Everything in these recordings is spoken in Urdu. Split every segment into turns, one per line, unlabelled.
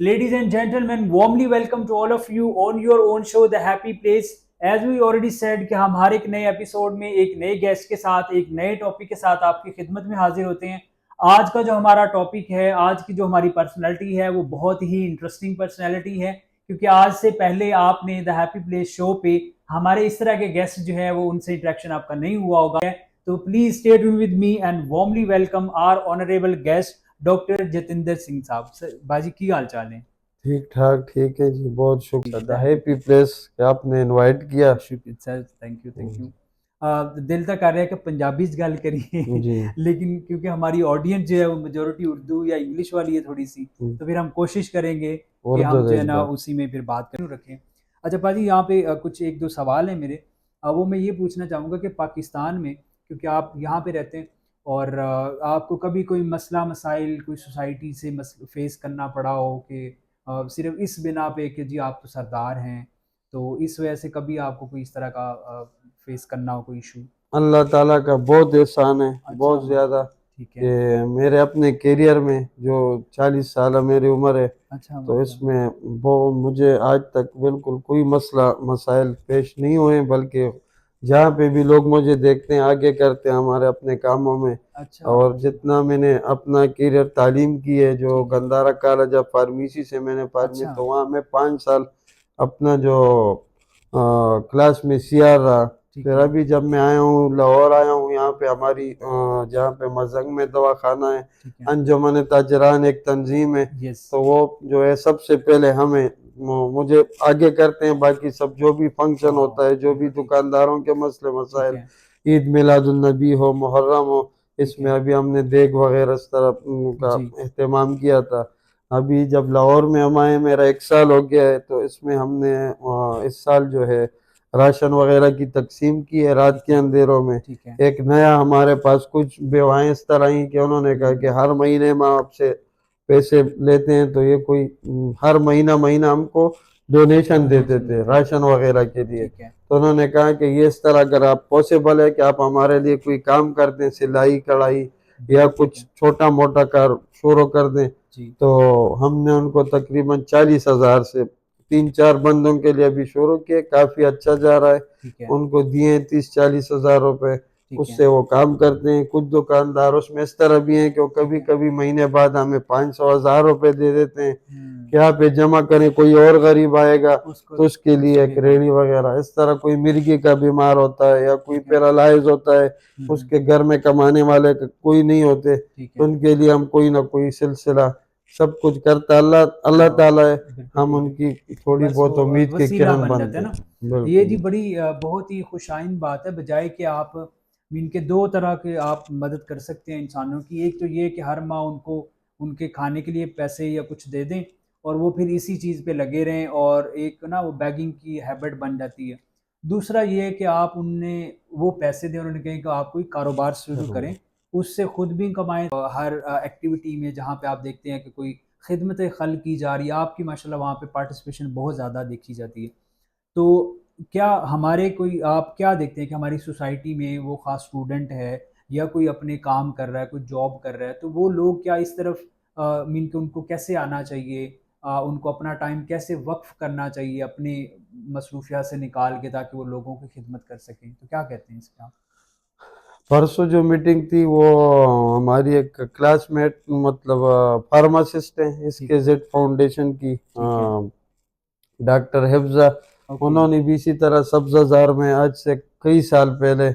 Ladies and gentlemen, warmly welcome to all of you on your own show, The Happy Place. As we already said کہ ہم ہر ایک نئے ایپیسوڈ میں ایک نئے گیسٹ کے ساتھ ایک نئے ٹاپک کے ساتھ آپ کی خدمت میں حاضر ہوتے ہیں. آج کا جو ہمارا ٹاپک ہے، آج کی جو ہماری پرسنالٹی ہے، وہ بہت ہی انٹرسٹنگ پرسنالٹی ہے، کیونکہ آج سے پہلے آپ نے دا ہیپی پلیس شو پہ ہمارے اس طرح کے گیسٹ جو ہے وہ ان سے انٹریکشن آپ کا نہیں ہوا ہوگا. تو please stay tune with me and warmly welcome our honourable guest doctor Jitendra Singh صاحب. باجی کی حال چال ہیں؟
ٹھیک ٹھاک، ٹھیک ہے جی. بہت شکریہ دا ہیپی پلیس کہ آپ نے انوائٹ کیا.
شکریہ سر، تھینک یو. دل تک آ رہا ہے کہ پنجابی سے گل کریے
جی
لیکن کیونکہ ہماری آڈینس جو ہے وہ میجورٹی اردو یا انگلش والی ہے تھوڑی سی، تو پھر ہم کوشش کریں گے کہ ہم جو ہے نا اسی میں پھر بات کروں رکھیں. اچھا باجی، یہاں پہ کچھ ایک دو سوال ہیں میرے. وہ میں یہ پوچھنا چاہوں گا کہ پاکستان میں، کیونکہ آپ یہاں پہ رہتے ہیں اور آپ کو کبھی کوئی مسئلہ مسائل کوئی سوسائٹی سے فیس کرنا پڑا ہو کہ صرف اس بنا پہ کہ جی آپ تو سردار ہیں، تو اس وجہ سے کبھی آپ کو کوئی اس طرح کا فیس کرنا ہو کوئی ایشو؟
اللہ تعالیٰ کا بہت احسان ہے، بہت زیادہ،
ٹھیک ہے.
کہ میرے اپنے کیریئر میں جو 40 سالہ میری عمر ہے،
اچھا
تو اس میں مجھے آج تک بالکل کوئی مسئلہ مسائل پیش نہیں ہوئے، بلکہ جہاں پہ بھی لوگ مجھے دیکھتے ہیں آگے کرتے ہیں ہمارے اپنے کاموں میں.
اچھا
اور جتنا میں نے اپنا کیریئر تعلیم کی ہے، جو گندھارا کالج آف فارمیسی سے میں نے فارمی، تو وہاں میں 5 سال اپنا جو کلاس میں سی آر رہا. پھر ابھی جب میں آیا ہوں لاہور آیا ہوں، یہاں پہ ہماری جہاں پہ مزنگ میں دواخانہ ہے، انجمن تاجران ایک تنظیم ہے، تو وہ جو ہے سب سے پہلے مجھے آگے کرتے ہیں. باقی سب جو بھی فنکشن ہوتا ہے، جو بھی دکانداروں کے مسئلے مسائل، عید میلاد النبی ہو، محرم ہو، اس میں ابھی ہم نے دیگ وغیرہ اس طرح کا اہتمام کیا تھا. ابھی جب لاہور میں ہم آئے، میرا 1 سال ہو گیا ہے، تو اس میں ہم نے اس سال جو ہے راشن وغیرہ کی تقسیم کی ہے رات کے اندھیروں میں. ایک نیا ہمارے پاس کچھ بیوائیں اس طرح ہی کہ انہوں نے کہا کہ ہر مہینے میں آپ سے پیسے لیتے ہیں، تو یہ کوئی ہر مہینہ ہم کو ڈونیشن دیتے تھے راشن وغیرہ کے لیے. تو انہوں نے کہا کہ یہ اس طرح اگر آپ پاسبل ہے کہ آپ ہمارے لیے کوئی کام کر دیں، سلائی کڑھائی یا کچھ چھوٹا موٹا کار شروع کر دیں. تو ہم نے ان کو تقریباً 40,000 سے 3-4 بندوں کے لیے ابھی شروع کیے. کافی اچھا جا رہا ہے. ان کو دیے 30-40 ہزار روپے، اس سے وہ کام کرتے ہیں. کچھ دکاندار اس میں اس طرح بھی ہیں کہ وہ کبھی کبھی مہینے بعد ہمیں 500,000 روپے دے دیتے ہیں کہ آپ یہ جمع کریں، کوئی اور غریب آئے گا تو اس کے لیے ایک ریڑھی وغیرہ. اس طرح کوئی مرغی کا بیمار ہوتا ہے یا کوئی پیرالائز ہوتا ہے، اس کے گھر میں کمانے والے کوئی نہیں ہوتے، ان کے لیے ہم کوئی نہ کوئی سلسلہ سب کچھ کرتا اللہ تعالیٰ ہے. ہم ان کی تھوڑی بہت امید کے کرن بنتے ہیں.
یہ جی بڑی بہت ہی خوش آئند بات ہے، بجائے کہ آپ ان کے 2 طرح کے آپ مدد کر سکتے ہیں انسانوں کی. ایک تو یہ کہ ہر ماہ ان کو ان کے کھانے کے لیے پیسے یا کچھ دے دیں اور وہ پھر اسی چیز پہ لگے رہیں، اور ایک نا وہ بیگنگ کی ہیبٹ بن جاتی ہے. دوسرا یہ کہ آپ انہیں وہ پیسے دیں، انہوں نے کہیں کہ آپ کوئی کاروبار شروع کریں، اس سے خود بھی کمائیں. ہر ایکٹیویٹی میں جہاں پہ آپ دیکھتے ہیں کہ کوئی خدمت خلق کی جا رہی ہے، آپ کی ماشاءاللہ وہاں پہ پارٹیسپیشن بہت زیادہ دیکھی جاتی ہے. تو کیا ہمارے کوئی آپ کیا دیکھتے ہیں کہ ہماری سوسائٹی میں وہ خاص اسٹوڈنٹ ہے یا کوئی اپنے کام کر رہا ہے، کوئی جاب کر رہا ہے، تو وہ لوگ کیا اس طرف مین کہ ان کو کیسے آنا چاہیے، ان کو اپنا ٹائم کیسے وقف کرنا چاہیے اپنی مصروفیات سے نکال کے، تاکہ وہ لوگوں کی خدمت کر سکیں؟ تو کیا کہتے ہیں اس کا؟
پرسوں جو میٹنگ تھی وہ ہماری ایک کلاس میٹ مطلب فارماسسٹ ہیں اس کے زیڈ فاؤنڈیشن کی ڈاکٹر حفظہ، انہوں نے بھی اسی طرح سبزہ زار میں آج سے کئی سال پہلے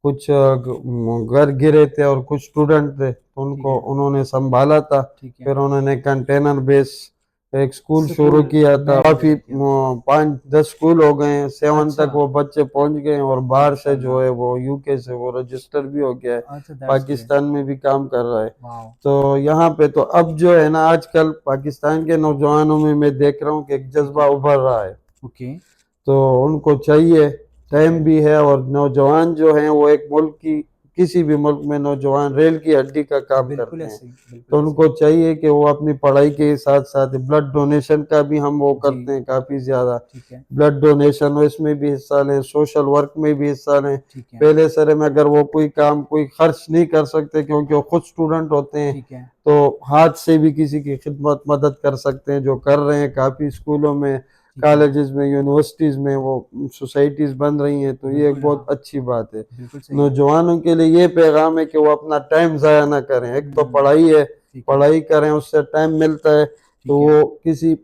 کچھ گھر گرے تھے اور کچھ اسٹوڈنٹ تھے، ان کو انہوں نے سنبھالا تھا. پھر انہوں نے کنٹینر بیس ایک سکول شروع کیا تھا. کافی 5-10 سکول ہو گئے ہیں، 7 تک وہ بچے پہنچ گئے ہیں، اور باہر سے جو ہے وہ یو کے سے وہ رجسٹر بھی ہو گیا ہے، پاکستان میں بھی کام کر رہا ہے. تو یہاں پہ تو اب جو ہے نا آج کل پاکستان کے نوجوانوں میں دیکھ رہا ہوں کہ ایک جذبہ ابھر رہا ہے. تو ان کو چاہیے، ٹائم بھی ہے، اور نوجوان جو ہیں وہ ایک ملک کی کسی بھی ملک میں نوجوان ریل کی ہڈی کا کام
بالکل
کرتے ہیں،
ایسے ہی،
تو
بالکل
ان
ایسے
کو چاہیے کہ وہ اپنی پڑھائی کے ساتھ ساتھ بلڈ ڈونیشن کا بھی ہم وہ
جی
کرتے ہیں کافی زیادہ،
ٹھیک ہے
بلڈ ڈونیشن اس میں بھی حصہ لیں، سوشل ورک میں بھی حصہ لیں،
ٹھیک ہے
پہلے سرے میں اگر وہ کوئی کام کوئی خرچ نہیں کر سکتے کیونکہ وہ خود سٹوڈنٹ ہوتے ہیں
ٹھیک ہے
تو ہاتھ سے بھی کسی کی خدمت مدد کر سکتے ہیں، جو کر رہے ہیں کافی اسکولوں میں،
ٹھیک ہے
کالجز میں، یونیورسٹیز میں وہ سوسائٹیز بن رہی ہیں، تو یہ ایک
بالکل ہاں
بہت اچھی بات ہے۔
بالکل صحیح ہے
نوجوانوں کے لیے یہ پیغام ہے کہ وہ اپنا ٹائم ضائع نہ کریں، ایک تو پڑھائی ہے،
ٹھیک ہے
پڑھائی کریں، اس سے ٹائم ملتا ہے تو
ٹھیک ہے
وہ کسی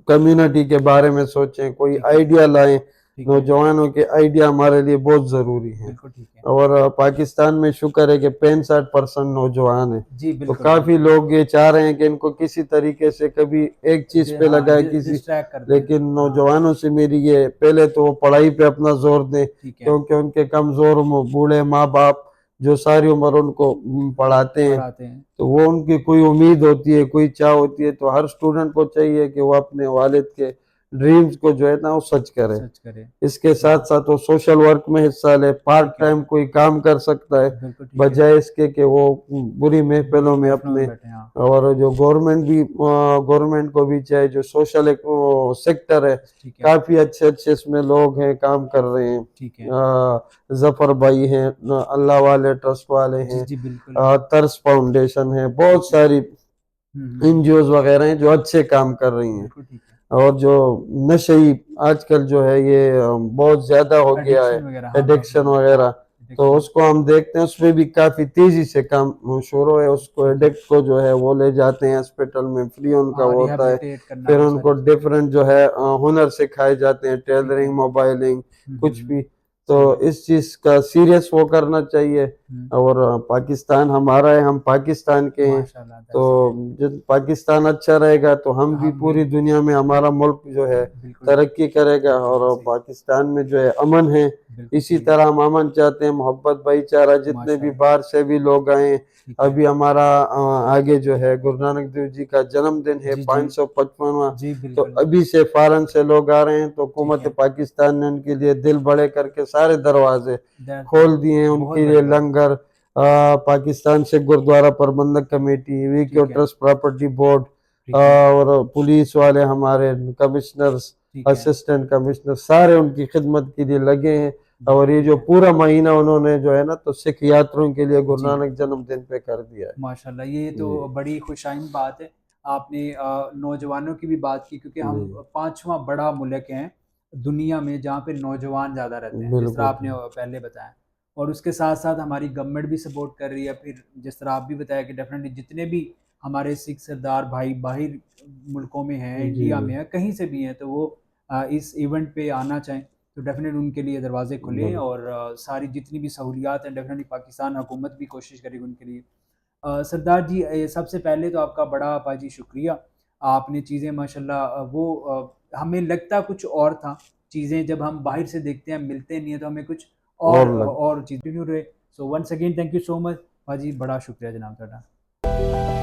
کمیونٹی کے بارے میں سوچیں، کوئی
ٹھیک ہے
آئیڈیا لائیں،
ٹھیک ہے
نوجوانوں کے آئیڈیا ہمارے لیے بہت ضروری ہیں،
بالکل ٹھیک ہے
اور پاکستان میں شکر ہے کہ 65% نوجوان ہیں،
جی
تو
بالکل
کافی
بالکل
لوگ یہ چاہ رہے ہیں کہ ان کو کسی طریقے سے کبھی ایک چیز پہ
ہاں
لگائے کسی،
ڈسٹریکٹ کرتے ہیں
لیکن
ہاں
نوجوانوں سے میری یہ پہلے تو وہ پڑھائی پہ اپنا زور دیں،
ٹھیک ہے
کیونکہ ان کے کمزور بوڑھے ماں باپ جو ساری عمر ان کو پڑھاتے ہیں،
پڑھاتے ہیں
تو وہ ان کی کوئی امید ہوتی ہے، کوئی چاہ ہوتی ہے، تو ہر اسٹوڈنٹ کو چاہیے کہ وہ اپنے والد کے ڈریمز کو جو ہے نا وہ سچ کرے،
سچ کرے
اس کے ساتھ ساتھ وہ سوشل ورک میں حصہ لے، پارٹ
ٹھیک ہے
ٹائم کوئی کام کر سکتا ہے،
بالکل ٹھیک ہے
بجائے اس کے کہ وہ بری
بری
محفلوں میں
محفلوں میں
اپنے،
بیٹھے ہاں
اور جو گورنمنٹ کو بھی چاہے، جو سوشل سیکٹر ہے،
ٹھیک ہے
کافی اچھے اچھے اس میں لوگ ہیں کام کر رہے ہیں،
ٹھیک ہے
ظفر بھائی ہیں، اللہ والے ٹرسٹ والے
جی
ہیں،
جی بالکل
ترس فاؤنڈیشن ہے، بہت
ٹھیک ہے
ساری این جی اوز وغیرہ ہیں جو اچھے کام کر رہی ہیں،
بالکل ٹھیک ہے
اور جو نشئی آج کل جو ہے یہ بہت زیادہ ہو گیا ہے،
ایڈکشن وغیرہ ہاں کافی
ایڈکشن وغیرہ، تو
ایڈکشن
اس کو ہم دیکھتے ہیں اس میں بھی کافی تیزی سے کام شروع ہے، اس کو
ٹھیک ہے
ایڈکٹ کو جو ہے وہ لے جاتے ہیں ہاسپٹل میں، فری ان کا
ہاں
وہ ہوتا ہے،
ریہیبلیٹیٹ کرنا
پھر
وہ
ان کو
ساری چیزیں
ڈیفرنٹ جو ہے ہنر سکھائے جاتے ہیں،
ٹھیک ہے
ٹیلرنگ، موبائلنگ، کچھ بھی، تو
صحیح ہے
اس چیز کا سیریس وہ کرنا چاہیے، اور پاکستان ہمارا ہے، ہم پاکستان کے ہیں،
ماشاء اللہ
تو
دیٹس گریٹ
جب پاکستان اچھا رہے گا تو ہم بھی
ہم
پوری دنیا میں ہمارا ملک جو ہے
بالکل
ترقی کرے گا،
بالکل
اور
صحیح
پاکستان میں جو ہے امن ہے،
بالکل
اسی
صحیح
طرح ہم امن چاہتے ہیں، محبت بھائی چارہ، جتنے
ماشاء
بھی
اللہ
باہر سے بھی لوگ آئیں،
ٹھیک ہے
ابھی ہمارا آگے جو ہے گرو نانک دیو جی کا جنم دن ہے،
جی جی
555واں،
جی
تو
بالکل
ابھی سے فارن سے لوگ آ رہے ہیں، تو
ٹھیک
حکومت
ہے
پاکستان نے ان کے لیے دل بڑے کر کے سارے دروازے کھول دیے ہیں، ان
بہت
کے لیے
بڑی بات ہے
لنگر، پاکستان سے گردوارہ پربندھک کمیٹی، ویکیو
ٹھیک ہے
ٹرسٹ پراپرٹی بورڈ،
ٹھیک ہے
اور پولیس والے ہمارے کمشنرز،
ٹھیک ہے
اسسٹنٹ کمشنر، سارے ان کی خدمت کے لیے لگے ہیں، اور
بالکل
یہ
ٹھیک
جو
ہے
پورا مہینہ انہوں نے جو ہے نا تو سکھ یاتریوں کے لیے گرو
جی
نانک جنم دن پہ کر دیا ہے۔
ماشاء اللہ یہ
جی
تو بڑی خوشائن بات ہے آپ نے نوجوانوں کی بھی بات کی کیونکہ ہم
جی
5واں بڑا ملک ہیں دنیا میں جہاں پہ نوجوان زیادہ رہتے ہیں جس طرح
بالکل
آپ نے پہلے بتایا اور اس کے ساتھ ساتھ ہماری گورنمنٹ بھی سپورٹ کر رہی ہے پھر جس طرح آپ بھی بتایا کہ ڈیفینیٹلی جتنے بھی ہمارے سکھ سردار بھائی باہر ملکوں میں ہیں
جی
انڈیا میں ہیں کہیں سے بھی ہیں تو وہ اس ایونٹ پہ آنا چاہیں تو ڈیفینیٹلی ان کے لیے دروازے کھلیں
بالکل
اور ساری جتنی بھی سہولیات ہیں ڈیفینیٹلی پاکستان حکومت بھی کوشش کرے گی ان کے لیے سردار جی سب سے پہلے تو آپ کا بڑا پاجی شکریہ آپ نے چیزیں ماشاءاللہ وہ ہمیں لگتا کچھ اور تھا چیزیں جب ہم باہر سے دیکھتے ہیں ملتے نہیں ہیں تو ہمیں کچھ اور چیزیں رہے so once again thank you so much پاجی بڑا شکریہ جناب